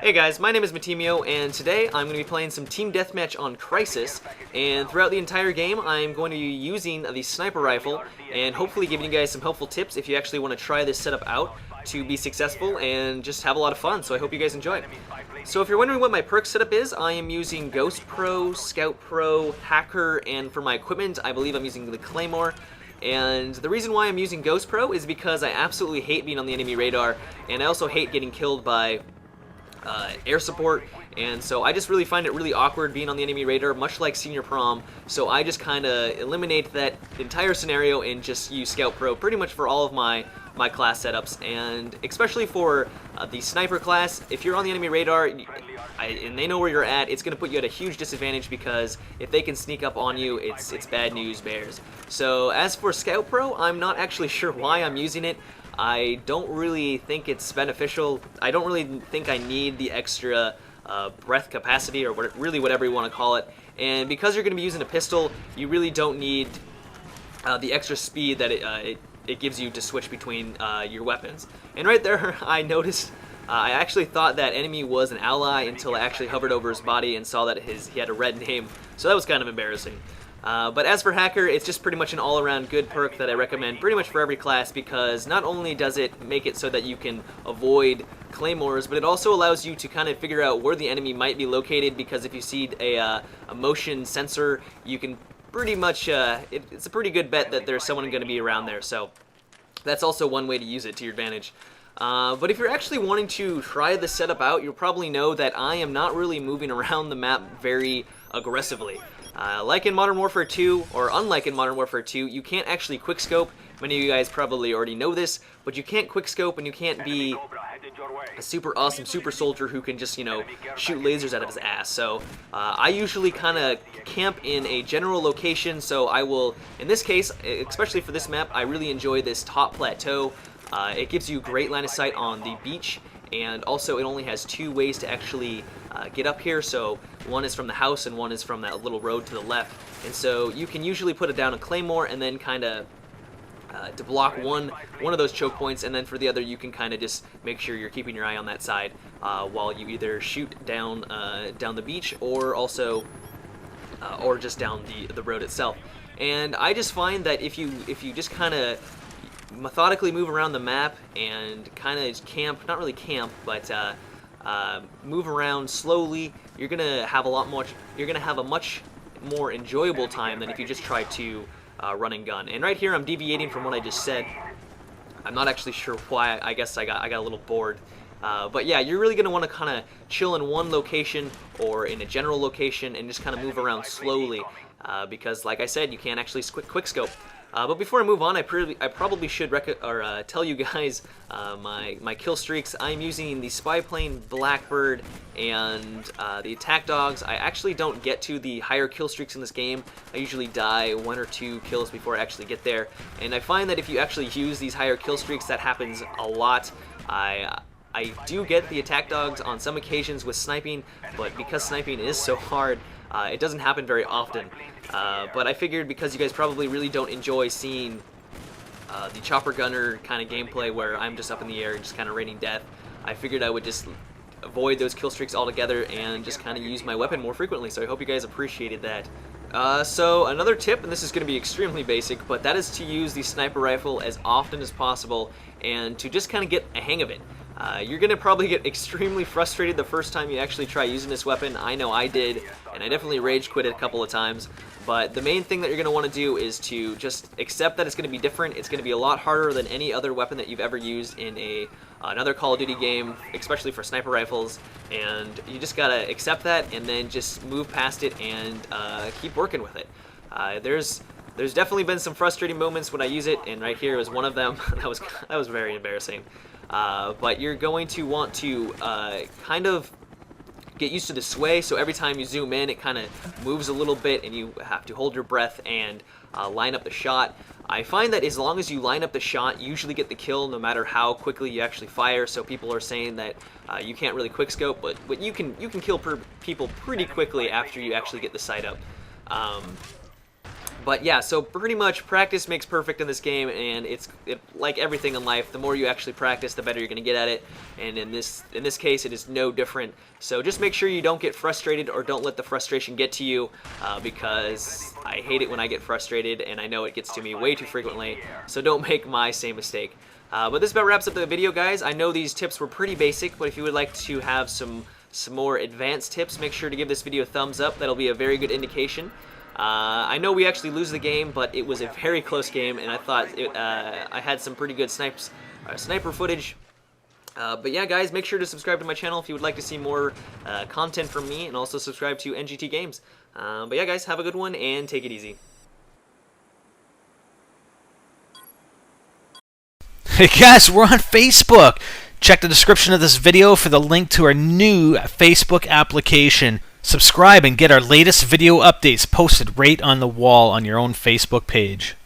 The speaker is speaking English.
Hey guys, my name is Matimi0, and today I'm going to be playing some team deathmatch on Crisis, and throughout the entire game I'm going to be using the sniper rifle and hopefully giving you guys some helpful tips if you actually want to try this setup out to be successful and just have a lot of fun, so I hope you guys enjoy. So if you're wondering what my perk setup is, I am using Ghost Pro, Scout Pro, Hacker, and for my equipment I believe I'm using the Claymore. And the reason why I'm using Ghost Pro is because I absolutely hate being on the enemy radar, and I also hate getting killed by air support, and so I just really find it really awkward being on the enemy radar, much like Senior Prom, so I just kind of eliminate that entire scenario and just use Scout Pro pretty much for all of my class setups, and especially for the Sniper class. If you're on the enemy radar and they know where you're at, it's going to put you at a huge disadvantage because if they can sneak up on you, it's bad news bears. So as for Scout Pro, I'm not actually sure why I'm using it. I don't really think it's beneficial. I don't really think I need the extra breath capacity, or really whatever you want to call it. And because you're going to be using a pistol, you really don't need the extra speed that it gives you to switch between your weapons. And right there, I noticed, I actually thought that enemy was an ally until I actually hovered over his body and saw that he had a red name. So that was kind of embarrassing. But as for Hacker, it's just pretty much an all-around good perk that I recommend pretty much for every class, because not only does it make it so that you can avoid claymores, but it also allows you to kind of figure out where the enemy might be located, because if you see a motion sensor, you can pretty much, it's a pretty good bet that there's someone going to be around there, so that's also one way to use it to your advantage. But if you're actually wanting to try the setup out, you'll probably know that I am not really moving around the map very aggressively. Like in Modern Warfare 2, or unlike in Modern Warfare 2, you can't actually quickscope. Many of you guys probably already know this, but you can't quickscope and you can't be a super awesome super soldier who can just, you know, shoot lasers out of his ass. So I usually kind of camp in a general location, so I will, in this case, especially for this map, I really enjoy this top plateau. It gives you great line of sight on the beach, and also it only has two ways to actually get up here, so one is from the house and one is from that little road to the left, and so you can usually put it down a claymore and then kind of to block one of those choke points, and then for the other you can kind of just make sure you're keeping your eye on that side while you either shoot down the beach, or also or just down the road itself. And I just find that if you just kind of methodically move around the map and kind of camp, not really camp, but move around slowly, you're gonna have a much more enjoyable time than if you just try to run and gun. And right here I'm deviating from what I just said. I'm not actually sure why. I guess I got a little bored. But yeah, you're really gonna want to kind of chill in one location or in a general location and just kind of move around slowly, because like I said, you can't actually quickscope. But before I move on, I probably should tell you guys my kill streaks. I'm using the Spy Plane, Blackbird, and the Attack Dogs. I actually don't get to the higher kill streaks in this game. I usually die 1 or 2 kills before I actually get there. And I find that if you actually use these higher kill streaks, that happens a lot. I do get the Attack Dogs on some occasions with sniping, but because sniping is so hard, it doesn't happen very often. But I figured because you guys probably really don't enjoy seeing the chopper gunner kind of gameplay where I'm just up in the air and just kind of raining death, I figured I would just avoid those kill streaks altogether and just kind of use my weapon more frequently. So I hope you guys appreciated that. So another tip, and this is going to be extremely basic, but that is to use the sniper rifle as often as possible and to just kind of get a hang of it. You're going to probably get extremely frustrated the first time you actually try using this weapon. I know I did, and I definitely rage quit it a couple of times. But the main thing that you're going to want to do is to just accept that it's going to be different. It's going to be a lot harder than any other weapon that you've ever used in another Call of Duty game, especially for sniper rifles. And you just got to accept that and then just move past it and keep working with it. There's definitely been some frustrating moments when I use it, and right here was one of them. that was very embarrassing. But you're going to want to kind of get used to the sway, so every time you zoom in it kind of moves a little bit and you have to hold your breath and line up the shot. I find that as long as you line up the shot, you usually get the kill no matter how quickly you actually fire. So people are saying that you can't really quickscope, but you can kill people pretty quickly after you actually get the sight up. But yeah, so pretty much practice makes perfect in this game, and it's like everything in life. The more you actually practice, the better you're going to get at it. And in this case, it is no different. So just make sure you don't get frustrated, or don't let the frustration get to you, because I hate it when I get frustrated, and I know it gets to me way too frequently. So don't make my same mistake. But this about wraps up the video, guys. I know these tips were pretty basic, but if you would like to have some more advanced tips, make sure to give this video a thumbs up. That'll be a very good indication. I know we actually lose the game, but it was a very close game, and I thought I had some pretty good sniper footage. But yeah, guys, make sure to subscribe to my channel if you would like to see more content from me, and also subscribe to NGT Games. But yeah, guys, have a good one, and take it easy. Hey guys, we're on Facebook. Check the description of this video for the link to our new Facebook application. Subscribe and get our latest video updates posted right on the wall on your own Facebook page.